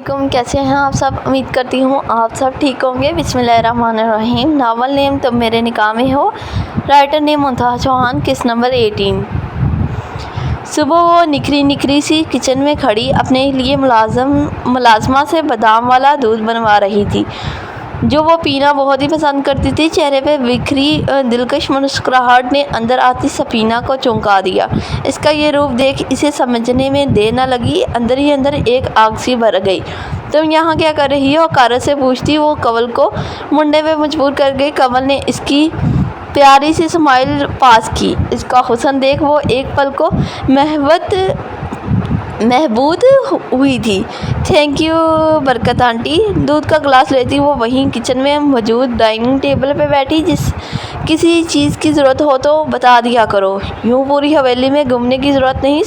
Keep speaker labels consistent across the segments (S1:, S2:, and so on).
S1: कैसे हैं आप सब। उम्मीद करती हूँ आप सब ठीक होंगे। बिस्मिल्लाहिर्रहमानिर्रहीम। नावल नेम तुम मेरे निकाह में हो। Writer name Mumtaz Chauhan. किस नंबर 18। सुबह वो निखरी सी किचन में खड़ी अपने लिए मुलाजमा से बादाम वाला दूध बनवा रही थी जो वो पीना बहुत ही पसंद करती थी। चेहरे पे बिखरी दिलकश मुस्कुराहट ने अंदर आती सफीना को चौंका दिया। इसका ये रूप देख इसे समझने में देर न लगी। अंदर ही अंदर एक आग सी भर गई। तुम यहाँ क्या कर रही हो? कारत से पूछती वो कवल को मुंडे पे मजबूर कर गई। कवल ने इसकी प्यारी सी स्माइल पास की। इसका हुस्न देख वो एक पल को महबूद हुई थी। थैंक यू बरकत आंटी। दूध का गिलास लेती वो वहीं किचन में मौजूद डाइनिंग टेबल पे बैठी। किसी चीज़ की ज़रूरत हो तो बता दिया करो, यूँ पूरी हवेली में घूमने की ज़रूरत नहीं।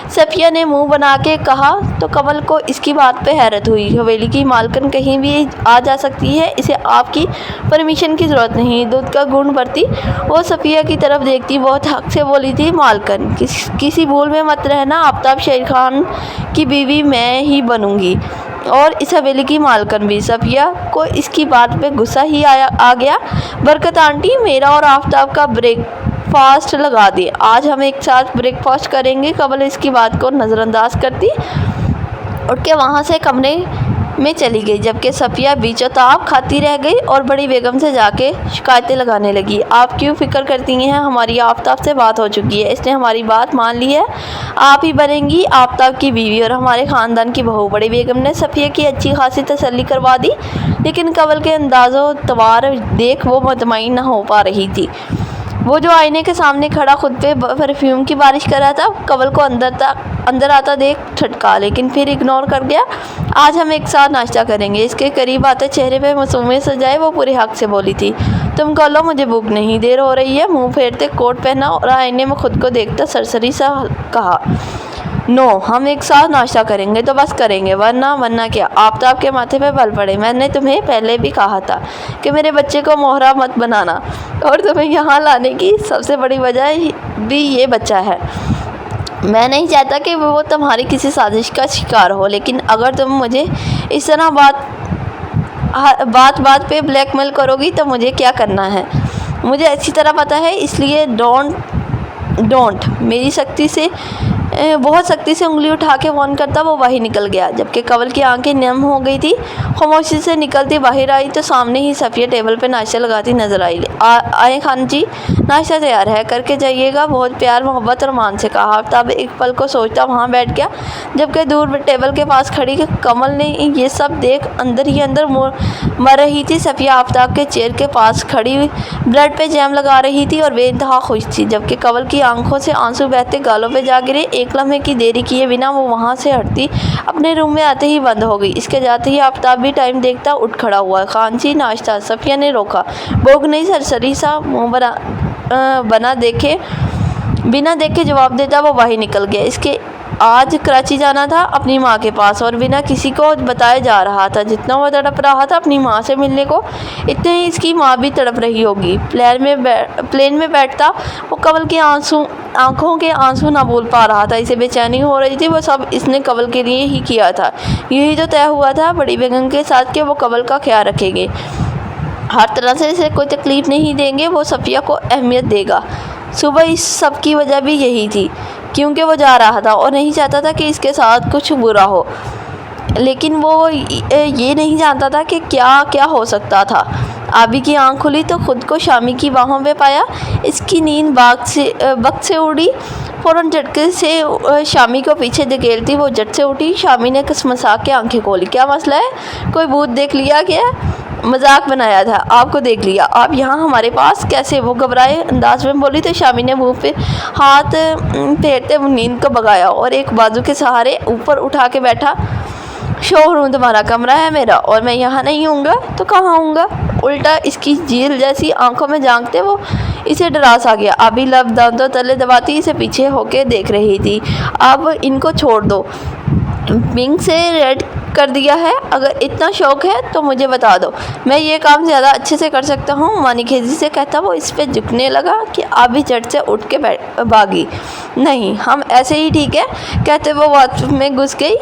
S1: सफिया ने मुंह बना के कहा तो कमल को इसकी बात पे हैरत हुई। हवेली की मालकिन कहीं भी आ जा सकती है, इसे आपकी परमिशन की ज़रूरत नहीं। दूध का गुण भरती वो सफिया की तरफ देखती बहुत हक से बोली थी, मालकिन किसी भूल में मत रहना, आफ्ताब शेर खान की बीवी मैं ही बनूंगी और इस हवेली की मालकिन भी। सफिया को इसकी बात पे गुस्सा ही आ गया। बरकत आंटी, मेरा और आफ्ताब का ब्रेकफास्ट लगा दे। आज हम एक साथ ब्रेकफास्ट करेंगे। कमल इसकी बात को नज़रअंदाज करती उठ के वहाँ से कमरे में चली गई, जबकि सफिया बीचों ताब खाती रह गई और बड़ी बेगम से जाके शिकायतें लगाने लगी। आप क्यों फिक्र करती हैं? हमारी आफ्ताब से बात हो चुकी है, इसने हमारी बात मान ली है। आप ही बनेंगी आफ्ताब की बीवी और हमारे ख़ानदान की बहू। बड़ी बेगम ने सफिया की अच्छी खासी तसल्ली करवा दी, लेकिन कवल के अंदाज़ो तवार देख वो मुतमईन न हो पा रही थी। वो जो आईने के सामने खड़ा खुद पे परफ्यूम की बारिश कर रहा था, कवल को अंदर आता देख ठटका, लेकिन फिर इग्नोर कर गया। आज हम एक साथ नाश्ता करेंगे। इसके करीब आते चेहरे पे मासूमियत सजाए वो पूरे हक से बोली थी, तुम कह लो मुझे भूख नहीं, देर हो रही है। मुंह फेरते कोट पहना और आईने में खुद को देखता सरसरी सा कहा, नो, हम एक साथ नाश्ता करेंगे तो बस करेंगे, वरना क्या। आफ्ताब के माथे पे बल पड़े। मैंने तुम्हें पहले भी कहा था कि मेरे बच्चे को मोहरा मत बनाना, और तुम्हें यहाँ लाने की सबसे बड़ी वजह भी ये बच्चा है। मैं नहीं चाहता कि वो तुम्हारी किसी साजिश का शिकार हो, लेकिन अगर तुम मुझे इस तरह बात पे ब्लैकमेल करोगी तो मुझे क्या करना है मुझे अच्छी तरह पता है। इसलिए डोंट। मेरी बहुत सख्ती से उंगली उठा के फ़ोन करता वो बाहर निकल गया, जबकि कवल की आंखें नम हो गई थी। खामोशी से निकलती बाहर आई तो सामने ही सफिया टेबल पे नाश्ता लगाती नजर आई। आए खान जी, नाश्ता तैयार है, करके जाइएगा, बहुत प्यार मोहब्बत और मान से कहा। आफ्ताब एक पल को सोचता वहाँ बैठ गया, जबकि दूर टेबल के पास खड़ी कमल ने ये सब देख अंदर ही अंदर मर रही थी। सफिया आफ्ताब के चेयर के पास खड़ी ब्रेड पे जैम लगा रही थी और बेइंतहा खुश थी, जबकि कवल की आंखों से आंसू बहते गालों पे जा गिरे। एक लम्हे की देरी किए बिना वो वहाँ से हटती अपने रूम में आते ही बंद हो गई। इसके जाते ही आफ्ताब भी टाइम देखता उठ खड़ा हुआ। खान जी, नाश्ता। सफिया ने रोका। भूख नहीं, सरसरी सा मुँह बिना देखे जवाब देता वो बाहर निकल गया। इसके आज कराची जाना था अपनी माँ के पास और बिना किसी को बताया जा रहा था। जितना वो तड़प रहा था अपनी माँ से मिलने को, इतने ही इसकी माँ भी तड़प रही होगी। प्लेन में बैठता वो कवल के आंखों के आंसू ना भूल पा रहा था। इसे बेचैनी हो रही थी। वो सब इसने कवल के लिए ही किया था। यही तो तय हुआ था बड़ी बेगम के साथ कि वो कवल का ख्याल रखेंगे, हर तरह से इसे कोई तकलीफ़ नहीं देंगे, वो सफिया को अहमियत देगा। सुबह इस सब की वजह भी यही थी, क्योंकि वो जा रहा था और नहीं चाहता था कि इसके साथ कुछ बुरा हो, लेकिन वो ये नहीं जानता था कि क्या क्या हो सकता था। आबी की आंख खुली तो खुद को शामी की बाहों में पाया। इसकी नींद वक्त से उड़ी। फ़ौरन झटके से शामी को पीछे धकेलती वो झट से उठी। शामी ने कसमसा के आंखें खोली। क्या मसला है? कोई भूत देख लिया क्या? मजाक बनाया था, आपको देख लिया। आप यहाँ हमारे पास कैसे? वो घबराए अंदाज में बोली तो शामी ने मुंह पे हाथ फेरते नींद को भगाया और एक बाजू के सहारे ऊपर उठा के बैठा। शोर हूँ, तुम्हारा कमरा है मेरा और मैं यहाँ नहीं हूँगा तो कहाँ हूँगा? उल्टा इसकी झील जैसी आंखों में झांकते वो इसे डरास आ गया। अभी लब दांतों तले दबाती इसे पीछे होके देख रही थी। अब इनको छोड़ दो, पिंक से रेड कर दिया है। अगर इतना शौक है तो मुझे बता दो, मैं ये काम ज़्यादा अच्छे से कर सकता हूँ। मानीखेजी से कहता वो इस पे झुकने लगा कि आप भी झट से उठ के भागी। नहीं, हम ऐसे ही ठीक है, कहते वो बाथरूम में घुस गई।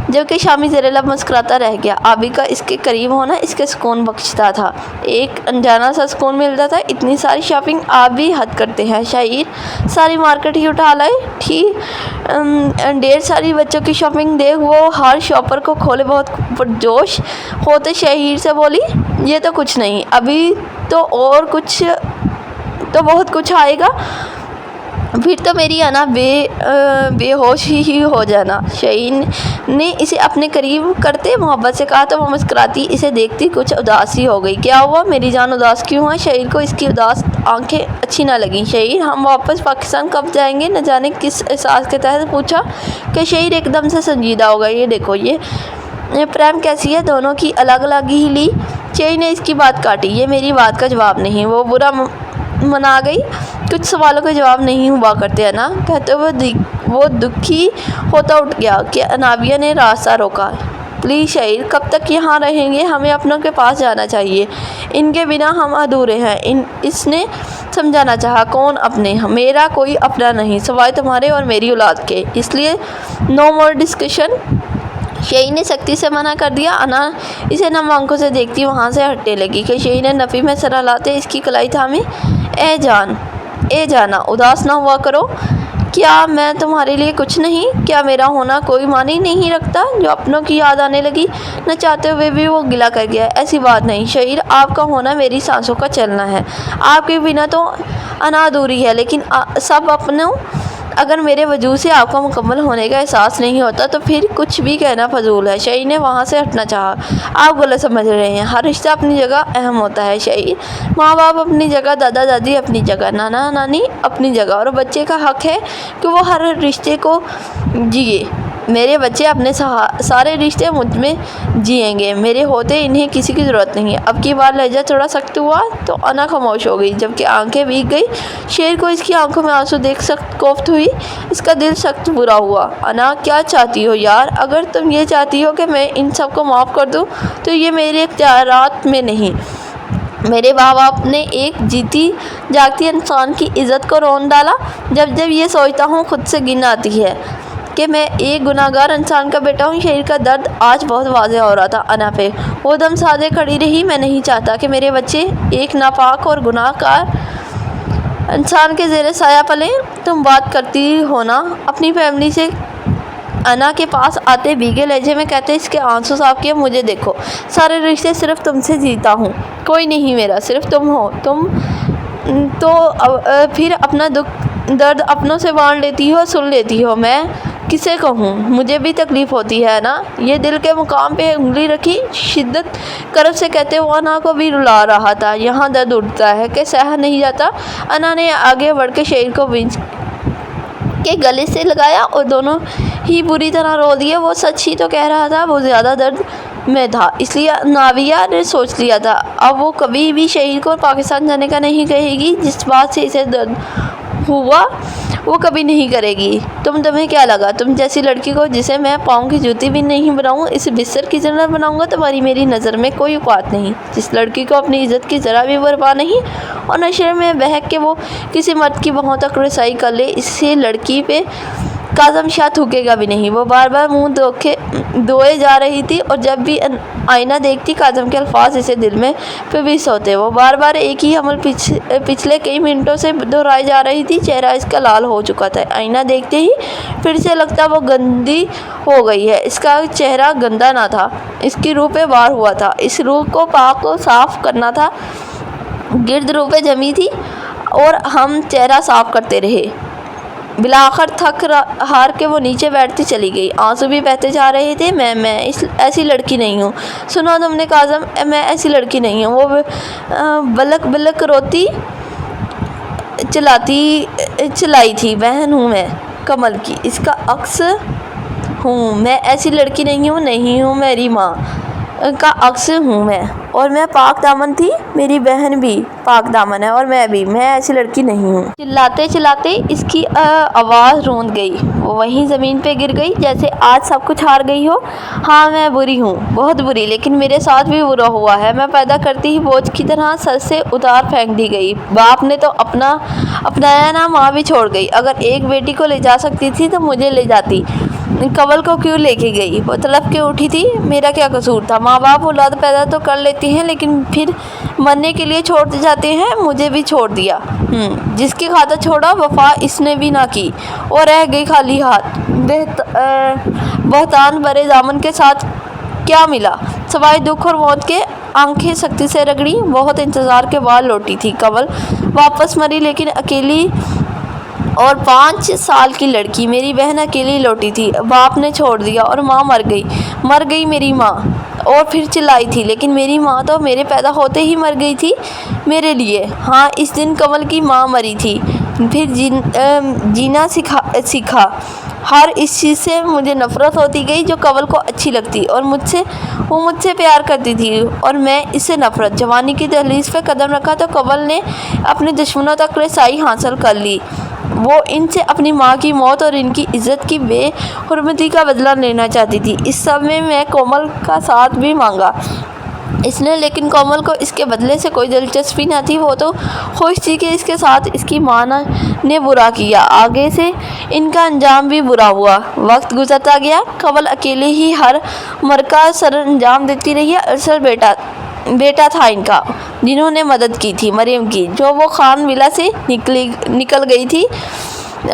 S1: جبکہ شامی زیر لب مسکراتا رہ گیا۔ آبی کا اس کے قریب ہونا اس کے سکون بخشتا تھا، ایک انجانا سا سکون ملتا تھا۔ اتنی ساری شاپنگ آپ بھی حد کرتے ہیں شہیر، ساری مارکیٹ ہی اٹھا لائے تھی، ڈھیر ساری بچوں کی شاپنگ دیکھ وہ ہر شاپر کو کھولے بہت پرجوش ہوتے شہیر سے بولی، یہ تو کچھ نہیں، ابھی تو اور کچھ تو بہت کچھ آئے گا، پھر تو میری انا بے ہوش ہی ہو جانا۔ شہیر نے اسے اپنے قریب کرتے محبت سے کہا تو وہ مسکراتی اسے دیکھتی کچھ اداسی ہو گئی۔ کیا ہوا میری جان، اداس کیوں ہے؟ شہیر کو اس کی اداس آنکھیں اچھی نہ لگیں۔ شہیر ہم واپس پاکستان کب جائیں گے؟ نہ جانے کس احساس کے تحت پوچھا کہ شہیر ایک دم سے سنجیدہ ہو گیا۔ یہ دیکھو یہ پریم کیسی ہے، دونوں کی الگ الگ ہی لی۔ شہیر نے اس کی بات کاٹی، یہ میری بات کا جواب نہیں۔ وہ برا منا گئی، کچھ سوالوں کے جواب نہیں ہوا کرتے انا، کہتے ہوئے وہ دکھی ہوتا اٹھ گیا کہ انابیہ نے راستہ روکا۔ پلیز شہیر، کب تک یہاں رہیں گے؟ ہمیں اپنوں کے پاس جانا چاہیے، ان کے بنا ہم ادھورے ہیں۔ اس نے سمجھانا چاہا۔ کون اپنے؟ میرا کوئی اپنا نہیں سوائے تمہارے اور میری اولاد کے، اس لیے نو مور ڈسکشن۔ شہیر نے سختی سے منع کر دیا۔ انا اسے نم آنکھوں سے دیکھتی وہاں سے ہٹنے لگی کہ شہیر نے نفی میں سر ہلاتے اس کی کلائی تھامی۔ اے جانا، اداس نہ ہوا کرو، کیا میں تمہارے لیے کچھ نہیں؟ کیا میرا ہونا کوئی معنی نہیں رکھتا؟ جو اپنوں کی یاد آنے لگی، نہ چاہتے ہوئے بھی وہ گلا کر گیا۔ ایسی بات نہیں شہیر، آپ کا ہونا میری سانسوں کا چلنا ہے، آپ کے بنا تو انا ادھوری ہے، لیکن سب اپنوں اگر میرے وجود سے آپ کا مکمل ہونے کا احساس نہیں ہوتا تو پھر کچھ بھی کہنا فضول ہے۔ شہیر نے وہاں سے ہٹنا چاہا۔ آپ غلط سمجھ رہے ہیں، ہر رشتہ اپنی جگہ اہم ہوتا ہے شہیر، ماں باپ اپنی جگہ، دادا دادی اپنی جگہ، نانا نانی اپنی جگہ، اور بچے کا حق ہے کہ وہ ہر رشتے کو جیے۔ میرے بچے اپنے سارے رشتے مجھ میں جئیں گے، میرے ہوتے انہیں کسی کی ضرورت نہیں۔ اب کی بار لہجہ تھوڑا سخت ہوا تو انا خاموش ہو گئی، جبکہ آنکھیں بھیگ گئی۔ شہیر کو اس کی آنکھوں میں آنسو دیکھ سخت کوفت ہوئی، اس کا دل سخت برا ہوا۔ انا کیا چاہتی ہو یار؟ اگر تم یہ چاہتی ہو کہ میں ان سب کو معاف کر دوں تو یہ میرے اختیارات میں نہیں۔ میرے ماں باپ نے ایک جیتی جاگتی انسان کی عزت کو رون ڈالا۔ جب جب یہ سوچتا ہوں خود سے گن آتی ہے کہ میں ایک گناہ گار انسان کا بیٹا ہوں۔ شہیر کا درد آج بہت واضح ہو رہا تھا انا پہ۔ وہ دم سادے کھڑی رہی۔ میں نہیں چاہتا کہ میرے بچے ایک ناپاک اور گناہ گار انسان کے زیر سایہ پلیں۔ تم بات کرتی ہو نا اپنی فیملی سے؟ انا کے پاس آتے بھیگے لہجے میں کہتے اس کے آنسو صاف کیے۔ مجھے دیکھو، سارے رشتے صرف تم سے جیتا ہوں، کوئی نہیں میرا، صرف تم ہو۔ تم تو پھر اپنا درد اپنوں سے بانٹ لیتی ہو، سن لیتی ہو۔ میں کسے کہوں؟ مجھے بھی تکلیف ہوتی ہے نا۔ یہ دل کے مقام پہ انگلی رکھی شدت کرب سے کہتے وہ انا کو بھی رلا رہا تھا۔ یہاں درد اٹھتا ہے کہ سہا نہیں جاتا۔ انا نے آگے بڑھ کے شہیر کو بینچ کے گلے سے لگایا اور دونوں ہی بری طرح رو دیے۔ وہ سچ ہی تو کہہ رہا تھا، وہ زیادہ درد میں تھا، اس لیے ناویہ نے سوچ لیا تھا اب وہ کبھی بھی شہیر کو پاکستان جانے کا نہیں کہے گی۔ جس بات سے اسے درد ہوا وہ کبھی نہیں کرے گی۔ تمہیں کیا لگا؟ تم جیسی لڑکی کو جسے میں پاؤں کی جوتی بھی نہیں بناؤں، اس بستر کی جنت بناؤں گا، تمہاری میری نظر میں کوئی اوقات نہیں۔ جس لڑکی کو اپنی عزت کی ذرا بھی پرواہ نہیں اور نشے میں بہک کے وہ کسی مرد کی باہوں تک رسائی کر لے، اسی لڑکی پہ کاظم شاہ تھوکے گا بھی نہیں۔ وہ بار بار منہ دھوئے جا رہی تھی اور جب بھی آئینہ دیکھتی کاظم کے الفاظ اسے دل میں پیوست ہوتے۔ وہ بار بار ایک ہی عمل پچھلے کئی منٹوں سے دہرائے جا رہی تھی۔ چہرہ اس کا لال ہو چکا تھا، آئینہ دیکھتے ہی پھر سے لگتا وہ گندی ہو گئی ہے۔ اس کا چہرہ گندا نہ تھا، اس کی روح پہ وار ہوا تھا، اس روح کو پاک و صاف کرنا تھا۔ گرد روح پہ جمی تھی اور ہم چہرہ صاف کرتے رہے۔ بلاخر تھک ہار کے وہ نیچے بیٹھتی چلی گئی، آنسو بھی بہتے جا رہے تھے۔ میں ایسی لڑکی نہیں ہوں۔ سنا تم نے کاظم، میں ایسی لڑکی نہیں ہوں۔ وہ بلک بلک روتی چلائی تھی۔ بہن ہوں میں کمل کی، اس کا عکس ہوں میں، ایسی لڑکی نہیں ہوں۔ نہیں ہوں، میری ماں کا عکس ہوں میں، اور میں پاک دامن تھی، میری بہن بھی پاک دامن ہے، اور میں بھی، میں ایسی لڑکی نہیں ہوں۔ چلاتے چلاتے اس کی آواز روند گئی، وہ وہیں زمین پہ گر گئی جیسے آج سب کچھ ہار گئی ہو۔ ہاں میں بری ہوں، بہت بری، لیکن میرے ساتھ بھی برا ہوا ہے۔ میں پیدا کرتی ہی بوجھ کی طرح سر سے اتار پھینک دی گئی۔ باپ نے تو اپنایا نہ، ماں بھی چھوڑ گئی۔ اگر ایک بیٹی کو لے جا سکتی تھی تو مجھے لے جاتی۔ कंवल को क्यों लेके गई? वो तड़प के उठी थी। मेरा क्या कसूर था? माँ बाप औलाद पैदा तो कर लेते हैं लेकिन फिर मरने के लिए छोड़ जाते हैं। मुझे भी छोड़ दिया। जिसकी खातिर छोड़ा वफा इसने भी ना की और रह गई खाली हाथ। बहतान भरे दामन के साथ क्या मिला सवाए दुख और मौत के? आंखें सख्ती से रगड़ी। बहुत इंतज़ार के बाद लौटी थी कंवल। वापस मरी लेकिन अकेली, और 5 साल की लड़की। मेरी बहन अकेली लौटी थी। बाप ने छोड़ दिया और माँ मर गई मेरी माँ। और फिर चिल्लाई थी, लेकिन मेरी माँ तो मेरे पैदा होते ही मर गई थी मेरे लिए। हाँ, इस दिन कंवल की माँ मरी थी। फिर जीना सीखा। हर इस चीज़ से मुझे नफ़रत होती गई जो कंवल को अच्छी लगती, और वो मुझसे प्यार करती थी और मैं इससे नफ़रत। जवानी की दहलीज पे कदम रखा तो कंवल ने अपने दुश्मनों तक रसाई हासिल कर ली। वो इनसे अपनी माँ की मौत और इनकी इज़्ज़त की बेहुरमती का बदला लेना चाहती थी। इस सब में मैं कोमल का साथ भी मांगा इसने, लेकिन कोमल को इसके बदले से कोई दिलचस्पी न थी। वो तो खुश थी कि इसके साथ इसकी माँ ने बुरा किया। आगे से इनका अंजाम भी बुरा हुआ। वक्त गुजरता गया। कंवल अकेले ही हर मरका सर अंजाम देती रही। अरसल बेटा था इनका, जिन्होंने मदद की थी मरियम की, जो वो खान विला से निकल गई थी।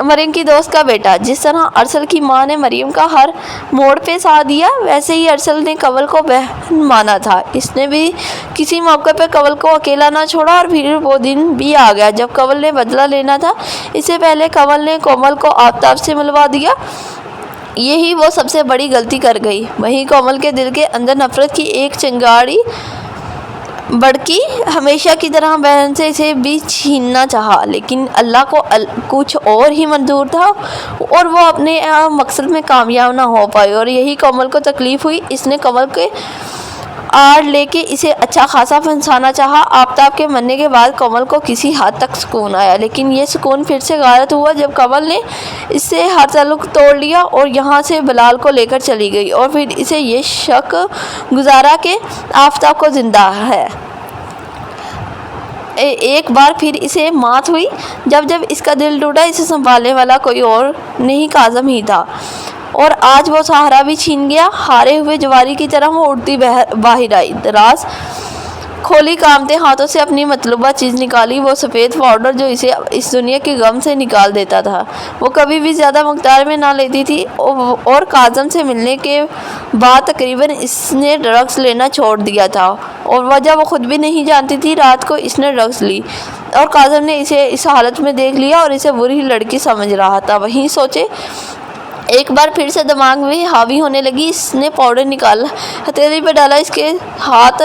S1: मरियम की दोस्त का बेटा। जिस तरह अरसल की माँ ने मरियम का हर मोड़ पे साथ दिया, वैसे ही अरसल ने कंवल को बहन माना था। इसने भी किसी मौके पे कंवल को अकेला ना छोड़ा। और फिर वो दिन भी आ गया जब कंवल ने बदला लेना था। इससे पहले कंवल ने कोमल को आफताब से मिलवा दिया। यही वो सबसे बड़ी गलती कर गई। वहीं कोमल के दिल के अंदर नफरत की एक चिंगारी भड़की। हमेशा की तरह बहन से इसे भी छीनना चाहा, लेकिन अल्लाह को कुछ और ही मंजूर था और वो अपने मकसद में कामयाब ना हो पाई। और यही कोमल को तकलीफ़ हुई। इसने कंवल के आड़ लेके इसे अच्छा खासा फंसाना चाहा। आफताब के मरने के बाद कोमल को किसी हद तक सुकून आया, लेकिन ये सुकून फिर से गायब हुआ जब कंवल ने इससे हर ताल्लुक तोड़ लिया और यहाँ से बिलाल को लेकर चली गई। और फिर इसे ये शक गुजारा कि आफताब को जिंदा है। एक बार फिर इसे मात हुई जब इसका दिल टूटा। इसे संभालने वाला कोई और नहीं, काज़म ही था। और आज वो सहारा भी छीन गया। हारे हुए जवारी की तरह वो उड़ती बाहर आई। दराज खोली, कामते हाथों से अपनी मतलूबा चीज़ निकाली। वो सफ़ेद पाउडर जो इसे इस दुनिया के गम से निकाल देता था। वो कभी भी ज़्यादा मकदार में ना लेती थी। और काज़म से मिलने के बाद तकरीबन इसने ड्रग्स लेना छोड़ दिया था, और वजह वो खुद भी नहीं जानती थी। रात को इसने ड्रग्स ली और काज़म ने इसे इस हालत में देख लिया और इसे बुरी लड़की समझ रहा था। वहीं सोचे एक बार फिर से दिमाग में हावी होने लगी। इसने पाउडर निकाला, हथेली पे डाला। इसके हाथ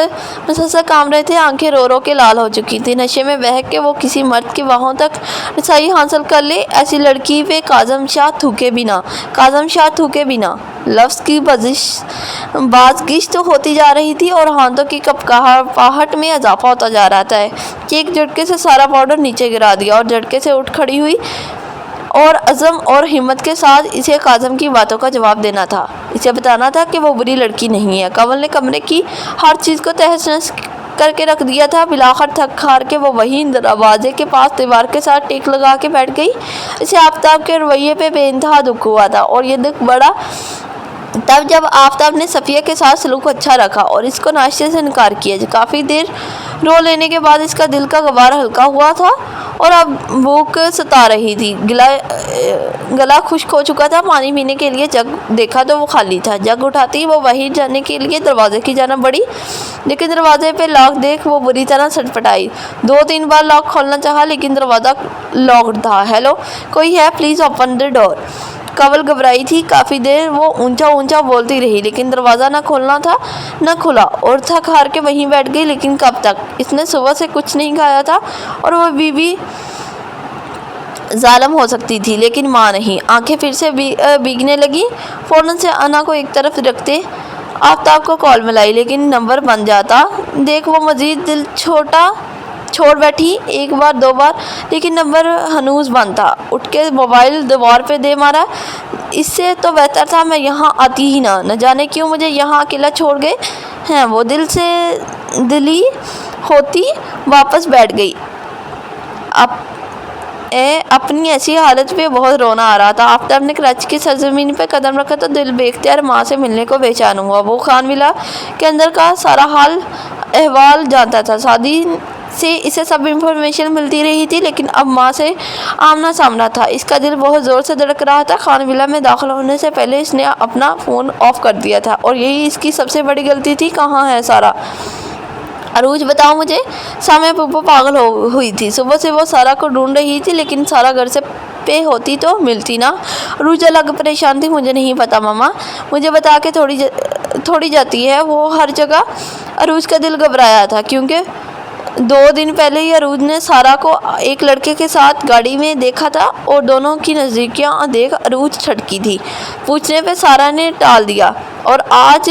S1: मुसलसल काम रहे थे। आंखें रो रो के लाल हो चुकी थी। नशे में बहक के वो किसी मर्द की बाहों तक रसाई हासिल कर ले, ऐसी लड़की पे काज़म शाह थूके बिना लफ्ज़ की बाज़गिश तो होती जा रही थी और हाथों की कपकहाहट में इजाफा होता जा रहा था कि एक झटके से सारा पाउडर नीचे गिरा दिया और झटके से उठ खड़ी हुई और अज़म और हिम्मत के साथ इसे काज़म की बातों का जवाब देना था। इसे बताना था कि वो बुरी लड़की नहीं है। कंवल ने कमरे की हर चीज़ को तहस नहस करके रख दिया था। बिलाखर थक हार के वो वहीं दरवाजे के पास दीवार के साथ टेक लगा के बैठ गई। इसे आफताब के रवैये पे बेइंतहा दुख हुआ था, और ये दुख बड़ा तब जब आफताब ने सफ़िया के साथ सलूक अच्छा रखा और इसको नाश्ते से इनकार किया। काफ़ी देर रो लेने के बाद इसका दिल का गुबार हल्का हुआ था और अब भूख सता रही थी। गला खुश्क हो चुका था। पानी पीने के लिए जग देखा तो वो खाली था। जग उठाती वो बाहर जाने के लिए दरवाजे की जाना बढ़ी, लेकिन दरवाजे पे लॉक देख वो बुरी तरह सटपटाई। 2-3 बार लॉक खोलना चाहा, लेकिन दरवाज़ा लॉक्ड था। हेलो, कोई है? Please open the door. Kanwal घबराई थी। काफ़ी देर वो ऊंचा बोलती रही, लेकिन दरवाज़ा न खोलना था न खुला, और थक हार के वहीं बैठ गई। लेकिन कब तक? इसने सुबह से कुछ नहीं खाया था और वो बीवी जालिम हो सकती थी, लेकिन माँ नहीं। आंखें फिर से भीगने लगी। फ़ौरन से अना को एक तरफ रखते आफताब को कॉल मिलाई, लेकिन नंबर बन जाता। देख वो मज़ीद दिल छोड़ बैठी। 1 बार 2 बार, लेकिन नंबर हनूज बंद था। उठ के मोबाइल दीवार पे दे मारा। इससे तो बेहतर था मैं यहाँ आती ही ना। न जाने क्यों मुझे यहाँ अकेला छोड़ गए हैं। वो दिली होती वापस बैठ गई। अपनी ऐसी हालत पे बहुत रोना आ रहा था। आफ्ताब ने कराची की सरजमीन पे कदम रखा तो दिल बेख्तियार माँ से मिलने को बेचैन हुआ। वो खान विला के अंदर का सारा हाल अहवाल जानता था। शादी से इसे सब इंफॉर्मेशन मिलती रही थी, लेकिन अब माँ से आमना सामना था। इसका दिल बहुत ज़ोर से धड़क रहा था। खान विला में दाखिल होने से पहले इसने अपना फ़ोन ऑफ कर दिया था और यही इसकी सबसे बड़ी गलती थी। कहाँ है सारा? अरूज, बताओ मुझे। सामिया पुप्पो पागल हुई थी। सुबह से वो सारा को ढूंढ रही थी, लेकिन सारा घर से पे होती तो मिलती ना। अरूज अलग परेशान थी। मुझे नहीं पता मामा, मुझे बता के थोड़ी जाती है वो हर जगह। अरूज का दिल घबराया था क्योंकि 2 दिन पहले ही अरूज ने सारा को एक लड़के के साथ गाड़ी में देखा था और दोनों की नज़दीकियाँ देख अरूज छटकी थी। पूछने पे सारा ने टाल दिया और आज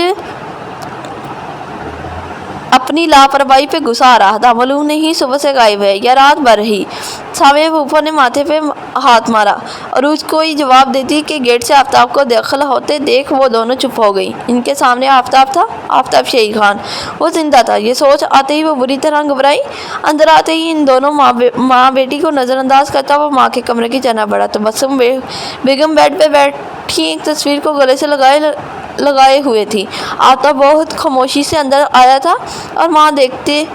S1: अपनी लापरवाही पे गुस्सा आ रहा था। मालूम नहीं सुबह से गायब है या रात भर ही। सामिया पुप्पो ने माथे पे हाथ मारा। अरूज कोई जवाब देती कि गेट से आफ्ताब को दाखिल होते देख वो दोनों चुप हो गई। इनके सामने आफ्ताब था, आफ्ताब शही खान। वो जिंदा था। ये सोच आते ही वो बुरी तरह घबराई। अंदर आते ही इन दोनों माँ बेटी को नज़रअंदाज करता हुआ माँ के कमरे की जाना बढ़ा। तो बसम बेगम बेड पे बैठी एक तस्वीर को गले से लगाए हुए थी। आफ्ताब बहुत खामोशी से अंदर आया था और माँ देखते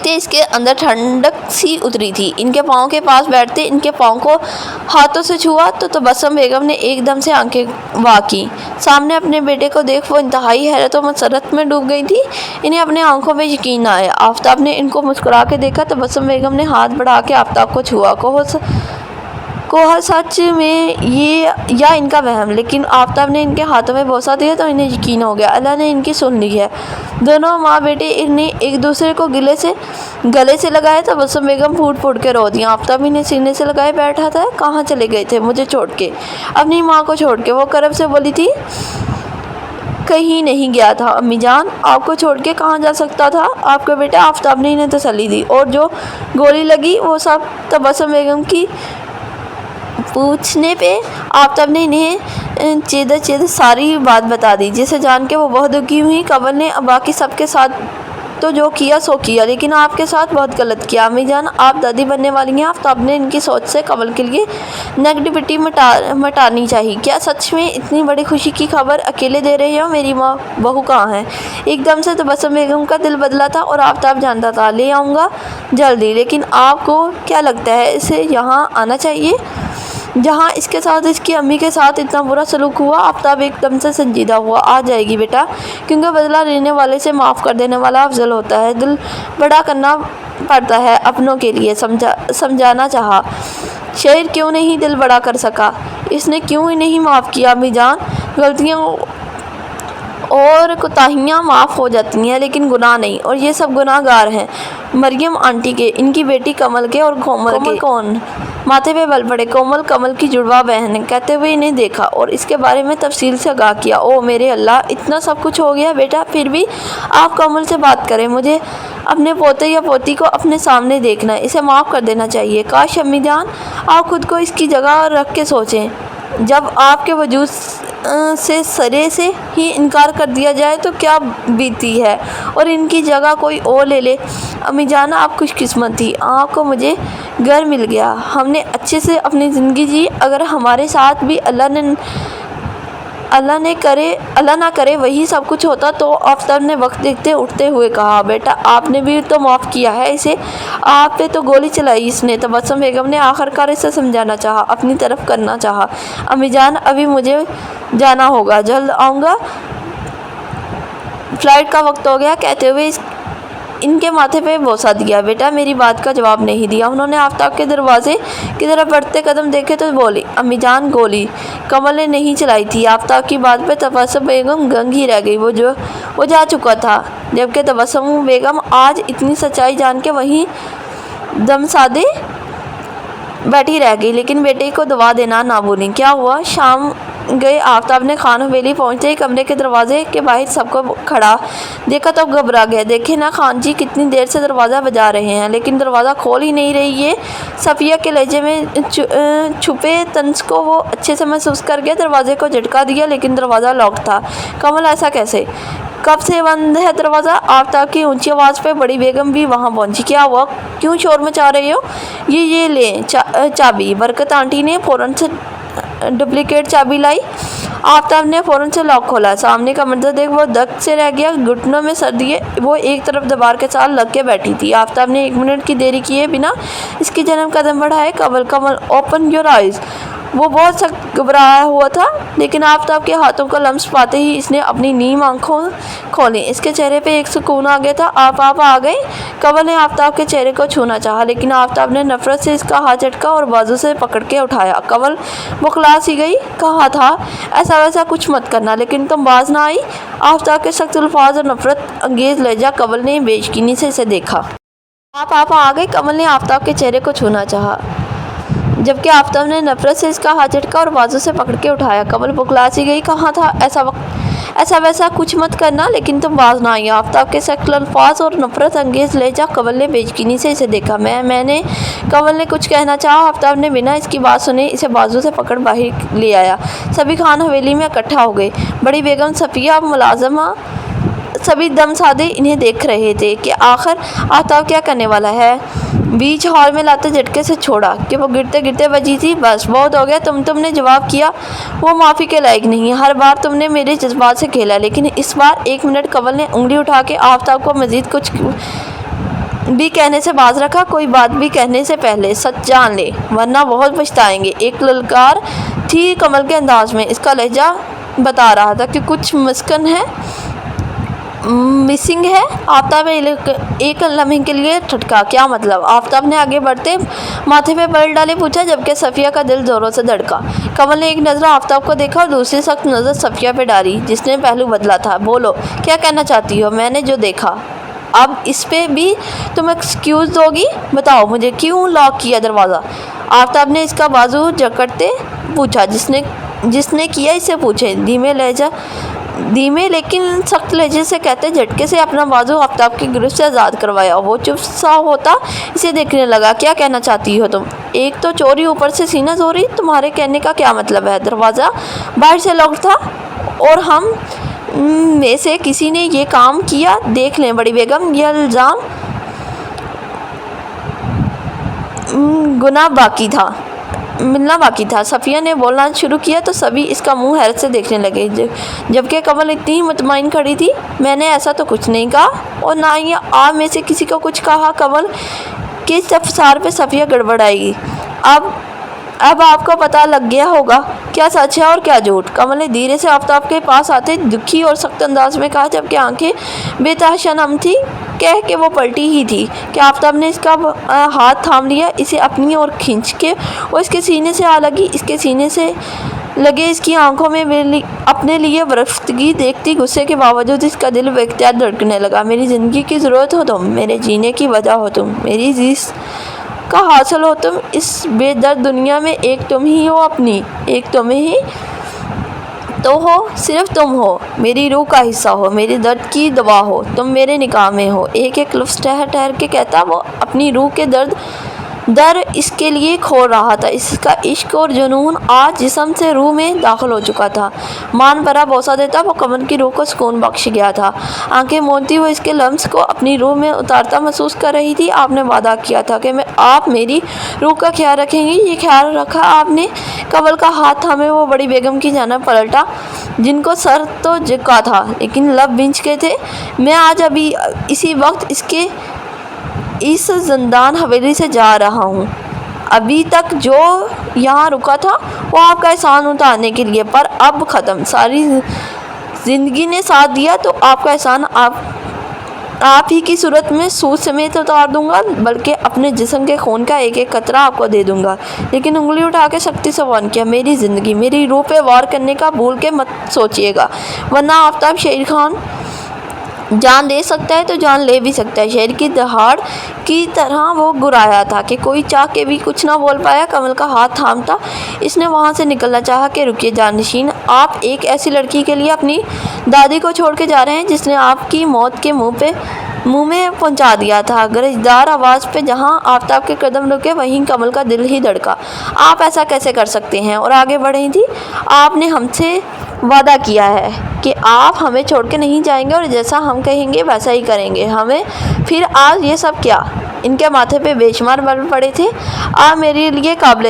S1: इसके अंदर ठंडक सी उतरी थी। इनके पाँव के पास बैठते इनके पाँव को हाथों से छुआ तो तबस्सुम बेगम ने एकदम से आंखें वाह की। सामने अपने बेटे को देख वो इंतहाई हैरत और मसरत में डूब गई थी। इन्हें अपने आंखों में यकीन ना आया। आफ्ताब ने इनको मुस्कुरा के देखा। तबस्सुम बेगम ने हाथ बढ़ा के आफ्ताब को छुआ। कोहा सच में ये या इनका वहम, लेकिन आफ्ताब ने इनके हाथों में बोसा दिया तो इन्हें यकीन हो गया। अल्लाह ने इनकी सुन ली है। दोनों माँ बेटे इन्हें एक दूसरे को गले से लगाए। तबस्सुम बेगम फूट के रो दी। आफ्ताब इन्हें सीने से लगाए बैठा था। कहाँ चले गए थे मुझे छोड़ के, अपनी माँ को छोड़ के? वो करब से बोली थी। कहीं नहीं गया था अम्मी जान, आपको छोड़ के कहाँ जा सकता था आपका बेटा? आफ्ताब ने इन्हें तसल्ली दी। और जो गोली लगी वो सब तबस्सुम बेगम की पूछने पे आफ्ताब ने इन्हें चेद सारी बात बता दी, जिसे जान के वो बहुत दुखी हुई। कमल ने बाकी सबके साथ तो जो किया सो किया, लेकिन आपके साथ बहुत गलत किया। अम्मी जान आप दादी बनने वाली हैं। आफ्ताब ने इनकी सोच से कमल के लिए नेगेटिविटी मटानी चाहिए। क्या सच में इतनी बड़ी खुशी की खबर अकेले दे रहे हो? मेरी माँ बहू कहाँ है? एकदम से तबस्सुम बेगम का दिल बदला था और आफ्ताब जानता था ले आऊँगा जल्दी, लेकिन आपको क्या लगता है इसे यहाँ आना चाहिए जहाँ इसके साथ इसकी अम्मी के साथ इतना बुरा सलूक हुआ? आफ्ताब एकदम से संजीदा हुआ। आ जाएगी बेटा, क्योंकि बदला लेने वाले से माफ़ कर देने वाला अफजल होता है। दिल बड़ा करना पड़ता है अपनों के लिए। समझाना चाहा। शेर क्यों नहीं दिल बड़ा कर सका? इसने क्यों ही नहीं माफ़ किया? अम्मी जान गलतियाँ और कोताहियाँ माफ़ हो जाती हैं, लेकिन गुनाह नहीं, और ये सब गुनाहगार हैं। मरियम आंटी के, इनकी बेटी कमल के और कोमल के। कौन? माथे पे बल पड़े। कोमल कमल की जुड़वा बहन है। कहते हुए इन्हें देखा और इसके बारे में तफसील से आगाह किया। ओ मेरे अल्लाह, इतना सब कुछ हो गया बेटा, फिर भी आप कमल से बात करें। मुझे अपने पोते या पोती को अपने सामने देखना है। इसे माफ़ कर देना चाहिए। काश अम्मी जान आप खुद को इसकी जगह रख के सोचें। जब आपके वजूद से सरे से ही इनकार कर दिया जाए तो क्या बीती है, और इनकी जगह कोई और ले ले। अम्मी जान आप खुशकिस्मत थी, आपको मुझे घर मिल गया। हमने अच्छे से अपनी ज़िंदगी जी। अगर हमारे साथ भी अल्लाह ना करे वही सब कुछ होता तो? आफ्ताब ने वक्त देखते उठते हुए कहा। बेटा आपने भी तो माफ़ किया है इसे, आप पे तो गोली चलाई इसने। तबस्सुम बेगम ने आखिरकार इसे समझाना चाहा, अपनी तरफ करना चाहा। अम्मी जान अभी मुझे जाना होगा, जल्द आऊँगा, फ्लाइट का वक्त हो गया। कहते हुए इनके माथे पे बोसा दिया। बेटा मेरी बात का जवाब नहीं दिया। उन्होंने आफ्ताब के दरवाजे की तरफ बढ़ते कदम देखे तो बोली, अम्मी जान गोली कमल ने नहीं चलाई थी। आफ्ताब की बात पे तबस्सुम बेगम गंग ही रह गई। वो जा चुका था, जबकि तबस्सुम बेगम आज इतनी सच्चाई जान के वहीं दम साधे बैठी रह गई। लेकिन बेटे को दवा देना ना भूलें। क्या हुआ? शाम गए। आफ्ताब ने खान हवेली पहुंचते ही कमरे के दरवाजे के बाहर सबको खड़ा देखा तो घबरा गया। देखे ना खान जी कितनी देर से दरवाज़ा बजा रहे हैं लेकिन दरवाज़ा खोल ही नहीं रही है। सफ़िया के लहजे में छुपे तंज को वो अच्छे से महसूस कर गया। दरवाजे को झटका दिया लेकिन दरवाज़ा लॉक था। कमल ऐसा कैसे, कब से बंद है दरवाज़ा? आफ्ताब की ऊंची आवाज़ पे बड़ी बेगम भी वहाँ पहुंची। क्या हुआ, क्यों शोर मचा रहे हो? ये ले चाबी। बरकत आंटी ने फ़ौरन से डुप्लीकेट चाबी लाई। आफ्ताब ने फ़ौरन से लॉक खोला। सामने का मंजर देख वो दक से रह गया। घुटनों में सर दिए वो एक तरफ दीवार के साथ लग के बैठी थी। आफ्ताब ने 1 मिनट की देरी किए बिना इसकी जन्म कदम बढ़ाए। कमल ओपन योर आइज़। वो बहुत सख्त घबराया हुआ था लेकिन आफ्ताब के हाथों का लम्स पाते ही इसने अपनी नीम आंखों खोली। इसके चेहरे पे एक सुकून आ गया था। आप आ गए। कमल ने आफ्ताब के चेहरे को छूना चाहा लेकिन आफ्ताब ने नफरत से इसका हाथ झटका और बाजू से पकड़ के उठाया। कमल बुखला सी गई। कहा था ऐसा वैसा कुछ मत करना लेकिन तुम बाज ना आई। आफ्ताब के सख्त अल्फाज और नफरत अंगेज लहजा कमल ने बेयकीनी से इसे देखा। आप आ गए। कमल ने आफ्ताब के चेहरे को छूना चाहा जबकि आफ्ताब ने नफरत से इसका हाथ झटका और बाजू से पकड़ के उठाया। कमल बुखला सी गई। कहा था ऐसा वैसा कुछ मत करना लेकिन तुम बाज ना आई। आफ्ताब के सख्त अल्फाज और नफरत अंगेज लहजा कमल ने बेयकीनी से इसे देखा। मैंने कमल ने कुछ कहना चाहा। आफ्ताब ने बिना इसकी बात सुने इसे बाजू से पकड़ बाहर ले आया। सभी खान हवेली में इकट्ठा हो गए। बड़ी बेगम, सफ़िया, मुलाजमा सभी दम साधे इन्हें देख रहे थे कि आखिर आफ्ताब क्या करने वाला है। बीच हॉल में लाते झटके से छोड़ा कि वो गिरते गिरते बजी थी। बस बहुत हो गया। तुमने जवाब किया वो माफ़ी के लायक नहीं है। हर बार तुमने मेरे जज्बात से खेला लेकिन इस बार 1 मिनट। कमल ने उंगली उठा के आफ्ताब को मज़ीद कुछ भी कहने से बाज रखा। कोई बात भी कहने से पहले सच जान ले वरना बहुत पछताएंगे। एक ललकार थी कमल के अंदाज में। इसका लहजा बता रहा था कि कुछ मुस्किन है, मिसिंग है। आफ्ताब ने एक लम्हे के लिए ठटका। क्या मतलब? आफ्ताब ने आगे बढ़ते माथे पे पलट डाले पूछा जबकि सफ़िया का दिल ज़ोरों से धड़का। कमल ने एक नज़र आफ्ताब को देखा और दूसरी सख्त नज़र सफ़िया पे डाली जिसने पहलू बदला था। बोलो क्या कहना चाहती हो? मैंने जो देखा अब इस पे भी तुम एक्सक्यूज़ दोगी? बताओ मुझे क्यों लॉक किया दरवाज़ा? आफ्ताब ने इसका बाजू जकड़ते पूछा। जिसने किया इसे पूछे। धीमे लेकिन सख्त लहजे से कहते झटके से अपना बाजू आफ्ताब की गिरफ्त से आज़ाद करवाया। वो चुप सा होता इसे देखने लगा। क्या कहना चाहती हो तुम? एक तो चोरी ऊपर से सीना चोरी। तुम्हारे कहने का क्या मतलब है? दरवाज़ा बाहर से लॉक था और हम में से किसी ने ये काम किया। देख लें बड़ी बेगम, यह इल्ज़ाम मिलना बाकी था। सफ़िया ने बोलना शुरू किया तो सभी इसका मुंह हैरत से देखने लगे जबकि कमल इतनी ही मुतमईन खड़ी थी। मैंने ऐसा तो कुछ नहीं कहा और ना ही आप में से किसी को कुछ कहा। कमल के इस्तफसार पे सफ़िया गड़बड़ाएगी। अब आपको पता लग गया होगा क्या सच है और क्या झूठ। कमल ने धीरे से आफ्ताब के पास आते दुखी और सख्त अंदाज में कहा जबकि आंखें बेतहाशा नम थी। कह के वो पलटी ही थी कि आफ्ताब ने इसका हाथ थाम लिया, इसे अपनी ओर खींच के वो इसके सीने से आ लगी। इसके सीने से लगे इसकी आंखों में अपने लिए बरफ्तगी देखती गुस्से के बावजूद इसका दिल बेख्तियार धड़कने लगा। मेरी ज़िंदगी की ज़रूरत हो तुम, मेरे जीने की वजह हो तुम, मेरी जीस का हासिल हो तुम। इस बेदर्द दुनिया में एक तुम ही हो अपनी, एक तुम ही तो हो, सिर्फ तुम हो। मेरी रूह का हिस्सा हो, मेरे दर्द की दवा हो, तुम मेरे निकाह में हो। एक एक लफ्ज़ ठहर के कहता वो अपनी रूह के दर इसके लिए खो रहा था। इसका इश्क और जुनून आज जिस्म से रूह में दाखिल हो चुका था। मान भरा बोसा देता वो कमल की रूह को सुकून बख्श गया था। आंखें मूंदती वो इसके लम्स को अपनी रूह में उतारता महसूस कर रही थी। आपने वादा किया था कि आप मेरी रूह का ख्याल रखेंगी, ये ख्याल रखा आपने। कमल का हाथ थामे वो बड़ी बेगम की जानिब पलटा जिनको सर तो झुका था लेकिन लब बिंच के थे। मैं आज अभी इसी वक्त इस जिंदान हवेली से जा रहा हूँ। अभी तक जो यहाँ रुका था वो आपका एहसान उतारने के लिए, पर अब ख़त्म। सारी ज़िंदगी ने साथ दिया तो आपका एहसान आप ही की सूरत में सूद समेत उतार दूंगा, बल्कि अपने जिस्म के खून का एक एक कतरा आपको दे दूंगा। लेकिन उंगली उठा के सख्ती से वार्न किया, मेरी ज़िंदगी मेरी रूह पे वार करने का भूल के मत सोचिएगा, वरना आफ्ताब शेर खान जान दे सकता है तो जान ले भी सकता है। शेर की दहाड़ की तरह वो गुराया था कि कोई चाह के भी कुछ ना बोल पाया। कमल का हाथ थामता इसने वहाँ से निकलना चाहा कि रुकिए जानशीन, آپ ایک ایسی لڑکی کے لیے اپنی دادی کو چھوڑ کے جا رہے ہیں جس نے آپ کی موت کے منہ میں پہنچا دیا تھا۔ گرجدار آواز پہ جہاں آفتاب کے قدم رکے وہیں کمل کا دل ہی دھڑکا۔ آپ ایسا کیسے کر سکتے ہیں؟ اور آگے بڑھ رہی تھی۔ آپ نے ہم سے وعدہ کیا ہے کہ آپ ہمیں چھوڑ کے نہیں جائیں گے اور جیسا ہم کہیں گے ویسا ہی کریں گے۔ ہمیں پھر آج یہ سب کیا؟ ان کے ماتھے پہ بے شمار بل پڑے تھے۔ آپ میرے لیے قابل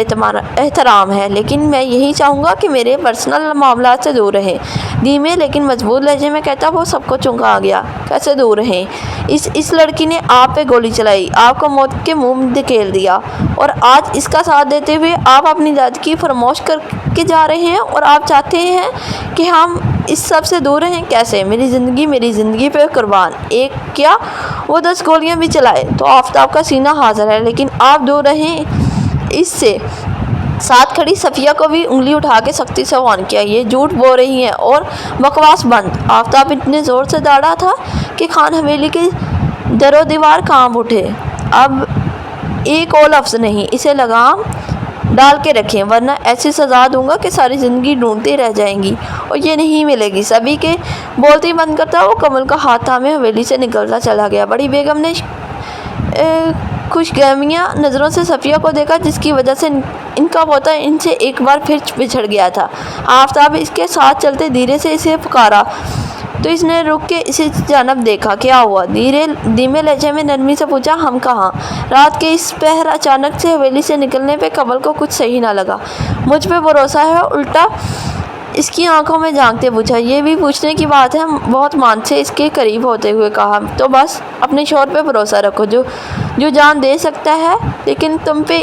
S1: احترام ہے، لیکن میں یہی چاہوں گا کہ میرے پرسنل معاملات سے دور رہیں۔ دھیمے لیکن مضبوط لہجے میں کہتا وہ سب کو چونکا گیا۔ کیسے دور رہیں؟ اس لڑکی نے آپ پہ گولی چلائی، آپ کو موت کے منہ میں دھکیل دیا، اور آج اس کا ساتھ دیتے ہوئے آپ اپنی دادی کی فراموش کر کے جا رہے ہیں، اور آپ چاہتے ہیں کہ ہم اس سب سے دور رہیں؟ کیسے؟ میری زندگی پہ قربان، ایک کیا وہ 10 گولیاں بھی چلائے تو آفتاب کا سینہ حاضر ہے، لیکن آپ دور رہیں اس سے۔ ساتھ کھڑی صفیہ کو بھی انگلی اٹھا کے سختی سے وارن کیا، یہ جھوٹ بول رہی ہیں اور بکواس بند۔ آفتاب اتنے زور سے دوڑا تھا کہ خان حویلی کے در و دیوار کانپ اٹھے۔ اب ایک اور لفظ نہیں، اسے لگام ڈال کے رکھیں، ورنہ ایسی سزا دوں گا کہ ساری زندگی ڈھونڈتے رہ جائیں گی اور یہ نہیں ملے گی۔ سبھی کے بولتے ہی بند کرتا وہ کمل کا ہاتھ تھامے حویلی سے نکلتا چلا گیا۔ بڑی بیگم نے خوشگامیاں نظروں سے صفیہ کو دیکھا، جس کی وجہ سے ان کا پوتا ان سے ایک بار پھر بچھڑ گیا تھا۔ آفتاب اس کے ساتھ چلتے دھیرے سے اسے پکارا تو اس نے رک کے اسی جانب دیکھا۔ کیا ہوا؟ دھیمے لہجے میں نرمی سے پوچھا۔ ہم کہاں؟ رات کے اس پہر اچانک سے حویلی سے نکلنے پہ کمل کو کچھ صحیح نہ لگا۔ مجھ پہ بھروسہ ہے؟ الٹا اس کی آنکھوں میں جھانکتے پوچھا۔ یہ بھی پوچھنے کی بات ہے؟ بہت مان سے اس کے قریب ہوتے ہوئے کہا۔ تو بس اپنے شوہر پہ بھروسہ رکھو، جو جان دے سکتا ہے لیکن تم پہ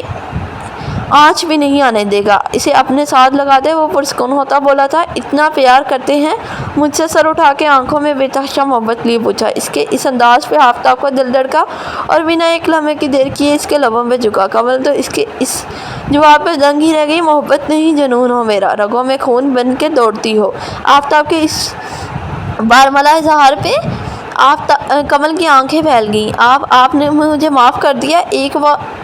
S1: آنچ بھی نہیں آنے دے گا، اسے اپنے ساتھ لگا دے۔ وہ پرسکون ہوتا بولا تھا۔ اتنا پیار کرتے ہیں مجھ سے؟ سر اٹھا کے آنکھوں میں بے تحاشا محبت لیے پوچھا۔ اس کے اس انداز پہ آفتاب کا دل دھڑکا اور بنا ایک لمحے کی دیر کیے اس کے لبوں پہ جھکا۔ کمل تو اس کے اس جواب پہ دنگ ہی رہ گئی۔ محبت نہیں، جنون ہو میرا، رگوں میں خون بن کے دوڑتی ہو۔ آفتاب کے اس بارملا اظہار پہ کمل کی آنکھیں پھیل گئیں۔ آپ نے مجھے معاف کر دیا،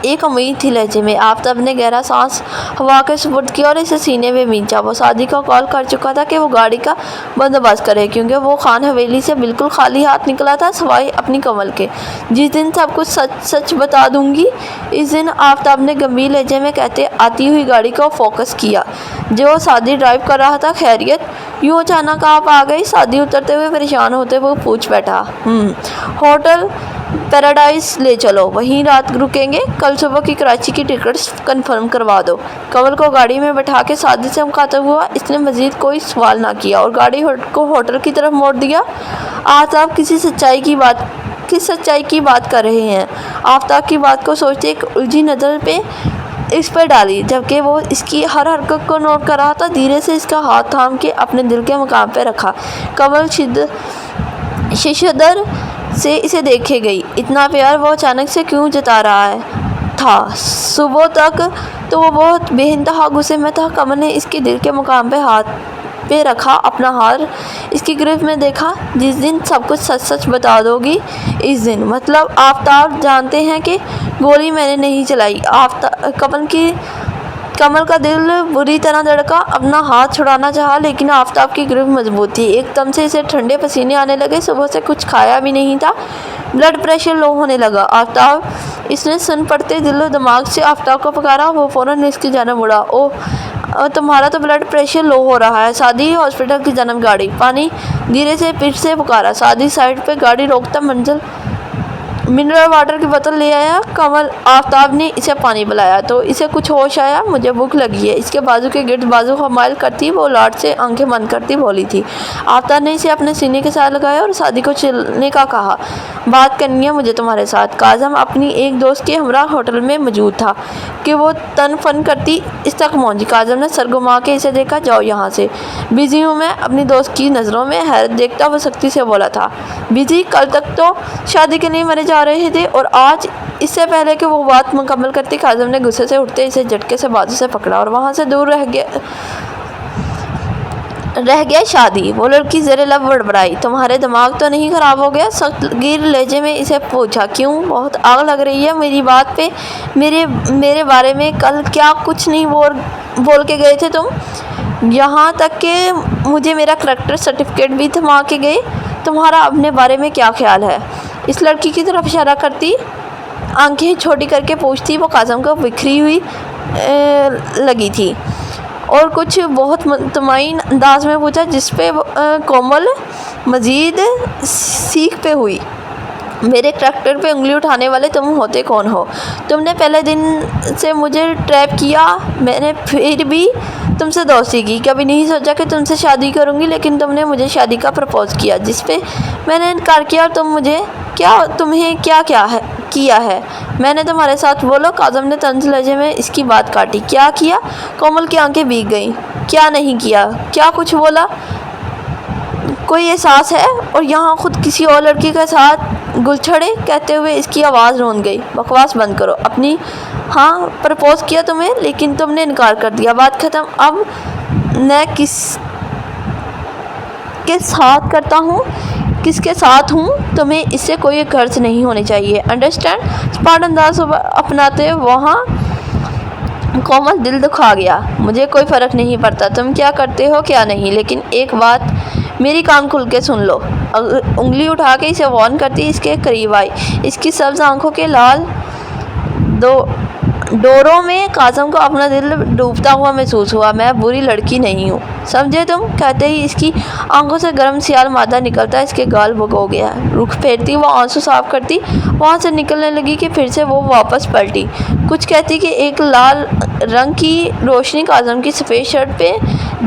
S1: ایک امید تھی لہجے میں۔ آفتاب نے گہرا سانس ہوا کے سپرد کیا اور اسے سینے میں بھینچا۔ وہ سعدی کو کال کر چکا تھا کہ وہ گاڑی کا بندوبست کرے، کیونکہ وہ خان حویلی سے بالکل خالی ہاتھ نکلا تھا سوائے اپنی کمل کے۔ جس دن سب کچھ سچ بتا دوں گی اس دن، آفتاب نے گمبھیر لہجے میں کہتے آتی ہوئی گاڑی کو فوکس کیا جو سعدی ڈرائیو کر رہا تھا۔ خیریت؟ یوں اچانک آپ آ گئی؟ سعدی اترتے ہوئے پریشان ہوتے ہوئے پوچھ بیٹھا۔ ہوٹل پیراڈائز لے چلو، وہیں رات رکیں گے، کل صبح کی کراچی کی ٹکٹس کنفرم کروا دو۔ کمل کو گاڑی میں بٹھا کے سعدی سے مخاطب ہوا۔ اس نے مزید کوئی سوال نہ کیا اور گاڑی کو ہوٹل کی طرف موڑ دیا۔ آفتاب کس سچائی کی بات کر رہے ہیں؟ آفتاب کی بات کو سوچتے ایک الجھی نظر اس پر ڈالی، جبکہ وہ اس کی ہر حرکت کو نوٹ کر رہا تھا۔ دھیرے سے اس کا ہاتھ تھام کے اپنے دل کے مقام پہ رکھا۔ کمل ششدر سے اسے دیکھے گئی۔ اتنا پیار وہ اچانک سے کیوں جتا رہا تھا؟ صبح تک تو وہ بہت بے انتہا غصے میں تھا۔ کمل نے اس کے دل کے مقام پہ ہاتھ پہ رکھا، اپنا ہاتھ اس کی گرفت میں دیکھا۔ جس دن سب کچھ سچ بتا دو گی اس دن؟ مطلب آفتاب جانتے ہیں کہ گولی میں نے نہیں چلائی؟ کمل کا دل بری طرح دھڑکا، اپنا ہاتھ چھڑانا چاہا لیکن آفتاب کی گرفت مضبوط تھی۔ ایک دم سے اسے ٹھنڈے پسینے آنے لگے۔ صبح سے کچھ کھایا بھی نہیں تھا، بلڈ پریشر لو ہونے لگا۔ آفتاب! اس نے سن پڑتے دل و دماغ سے آفتاب کو پکارا۔ وہ فوراً اس کی جانب مڑا۔ اوہ، تمہارا تو بلڈ پریشر لو ہو رہا ہے۔ سعدی! ہاسپٹل کی جانب گاڑی! پانی! دھیرے سے پھر سے پکارا۔ سعدی سائڈ پہ گاڑی روکتا منرل واٹر کی بوتل لے آیا۔ آفتاب نے اسے پانی پلایا تو اسے کچھ ہوش آیا۔ مجھے بھوک لگی ہے۔ اس کے بازو کے گرد بازو کو مائل کرتی وہ لاڈ سے آنکھیں بند کرتی بولی تھی۔ آفتاب نے اسے اپنے سینے کے ساتھ لگایا اور سعدی کو چلنے کا کہا۔ بات کرنی ہے مجھے تمہارے ساتھ۔ کاظم اپنی ایک دوست کے ہمراہ ہوٹل میں موجود تھا کہ وہ تن فن کرتی اس تک پہنچی۔ کاظم نے سر گھما کے اسے دیکھا۔ جاؤ یہاں سے، بزی ہوں میں۔ اپنی دوست کی نظروں میں حیرت دیکھتا وہ سختی سے بولا تھا۔ بزی؟ کل تک تو شادی کے لیے مرے جا رہے تھے اور آج؟ اس سے پہلے کہ وہ بات مکمل کرتی کاظم نے غصے سے اٹھتے اسے جھٹکے سے بازو سے پکڑا اور وہاں سے دور رہ گیا۔ شادی؟ وہ لڑکی زیر لب بڑبڑائی۔ تمہارے دماغ تو نہیں خراب ہو گیا؟ سخت گیر لہجے میں اسے پوچھا۔ کیوں؟ بہت آگ لگ رہی ہے میری بات پہ۔ میرے بارے میں کل کیا کچھ نہیں بول کے گئے تھے تم؟ یہاں تک کہ مجھے میرا کریکٹر سرٹیفکیٹ بھی تھما کے گئے۔ تمہارا اپنے بارے میں کیا خیال ہے؟ اس لڑکی کی طرف اشارہ کرتی آنکھیں چھوٹی کر کے پوچھتی وہ کاظم کو بکھری ہوئی لگی تھی، اور کچھ بہت مطمئن انداز میں پوچھا، جس پہ کومل مزید سیکھ پہ ہوئی۔ میرے کریکٹر پہ انگلی اٹھانے والے تم ہوتے کون ہو؟ تم نے پہلے دن سے مجھے ٹریپ کیا، میں نے پھر بھی تم سے دوستی کی، کبھی نہیں سوچا کہ تم سے شادی کروں گی، لیکن تم نے مجھے شادی کا پرپوز کیا جس پہ میں نے انکار کیا، اور تمہیں کیا ہے میں نے تمہارے ساتھ؟ بولو۔ کاظم نے طنز لہجے میں اس کی بات کاٹی۔ کیا کیا؟ کومل کی آنکھیں بھیگ گئیں۔ کیا نہیں کیا؟ کیا کچھ بولا؟ کوئی احساس ہے؟ اور یہاں خود کسی اور لڑکی کے ساتھ گلچھڑے کہتے ہوئے اس کی آواز روند گئی۔ بکواس بند کرو اپنی۔ ہاں پرپوز کیا تمہیں، لیکن تم نے انکار کر دیا، بات ختم۔ اب میں کس کے ساتھ کرتا ہوں، کس کے ساتھ ہوں، تمہیں اس سے کوئی غرض نہیں ہونی چاہیے، انڈرسٹینڈ؟ اسپاٹ انداز اپناتے وہاں کومل دل دکھا گیا۔ مجھے کوئی فرق نہیں پڑتا تم کیا کرتے ہو کیا نہیں، لیکن ایک بات میری کان کھل کے سن لو۔ انگلی اٹھا کے اسے وارن کرتی اس کے قریب آئی۔ اس کی سبز آنکھوں کے لال ڈوروں میں کاظم کو اپنا دل ڈوبتا ہوا محسوس ہوا۔ میں بری لڑکی نہیں ہوں، سمجھے تم؟ کہتے ہی اس کی آنکھوں سے گرم سیال مادہ نکلتا اس کے گال بھگو گیا۔ رخ پھیرتی وہ آنسو صاف کرتی وہاں سے نکلنے لگی کہ پھر سے وہ واپس پلٹی، کچھ کہتی کہ ایک لال رنگ کی روشنی کاظم کی سفید شرٹ پہ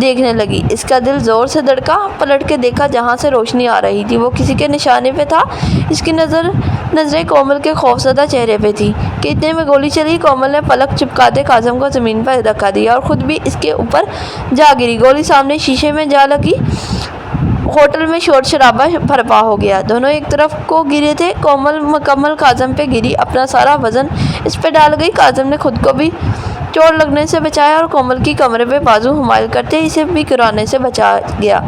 S1: دیکھنے لگی۔ اس کا دل زور سے دھڑکا، پلٹ کے دیکھا جہاں سے روشنی آ رہی تھی وہ کسی کے نشانے پہ تھا۔ اس کی نظریں کومل کے خوفزدہ چہرے پہ تھی کہ اتنے میں گولی چلی۔ کومل نے پلک چپکاتے کاظم کو زمین پر دھکا دیا اور خود بھی اس کے اوپر جا گری۔ گولی سامنے شیشے میں جا لگی۔ ہوٹل میں شور شرابہ برپا ہو گیا، دونوں ایک طرف کو گرے تھے۔ کومل مکمل کاظم پہ گری، اپنا سارا وزن اس پہ ڈال گئی۔ کاظم نے خود کو بھی چوٹ لگنے سے بچایا اور کومل کی کمرے پہ بازو حمایل کرتے اسے بھی گرانے سے بچا گیا۔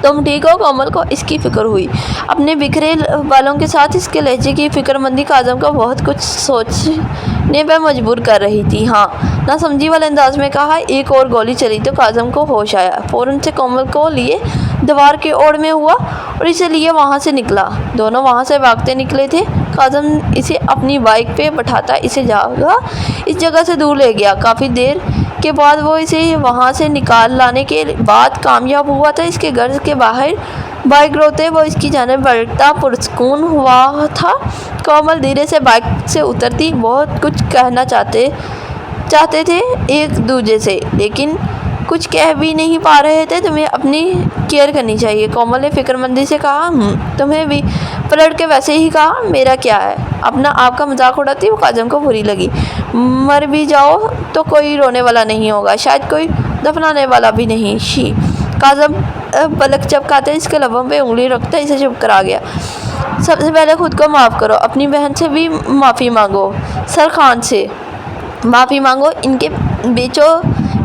S1: تم ٹھیک ہو؟ کومل کو اس کی فکر ہوئی، اپنے بکھرے بالوں کے ساتھ اس کے لہجے کی فکر مندی کاظم کو بہت کچھ سوچنے پہ مجبور کر رہی تھی۔ ہاں، نہ سمجھی والے انداز میں کہا۔ ایک اور گولی چلی تو کاظم کو ہوش آیا، فوراً سے کومل کو لیے دیوار کے اوڑ میں ہوا اور اسے لیے وہاں سے نکلا۔ دونوں وہاں سے بھاگتے نکلے تھے۔ کاظم اسے اپنی بائک پہ بٹھاتا اس جگہ سے دور لے گیا۔ کافی دیر کے بعد وہ اسے وہاں سے نکال لانے کے بعد کامیاب ہوا تھا۔ اس کے گھر کے باہر بائک روتے وہ اس کی جانب بڑھتا پرسکون ہوا تھا۔ کومل دھیرے سے بائک سے اترتی، بہت کچھ کہنا چاہتے تھے ایک دوسرے سے، لیکن کچھ کہہ بھی نہیں پا رہے تھے۔ تمہیں اپنی کیئر کرنی چاہیے، کومل نے فکر مندی سے کہا۔ تمہیں بھی؟ پلٹ کے ویسے ہی کہا۔ میرا کیا ہے؟ اپنا آپ کا مذاق اڑاتی وہ کاظم کو بری لگی۔ مر بھی جاؤ تو کوئی رونے والا نہیں ہوگا، شاید کوئی دفنانے والا بھی نہیں۔ شی کاظم پلک چپکاتے اس کے لبوں پہ انگلی رکھتا اسے چپ کرا گیا۔ سب سے پہلے خود کو معاف کرو، اپنی بہن سے بھی معافی مانگو، سر خان سے معافی مانگو، ان کے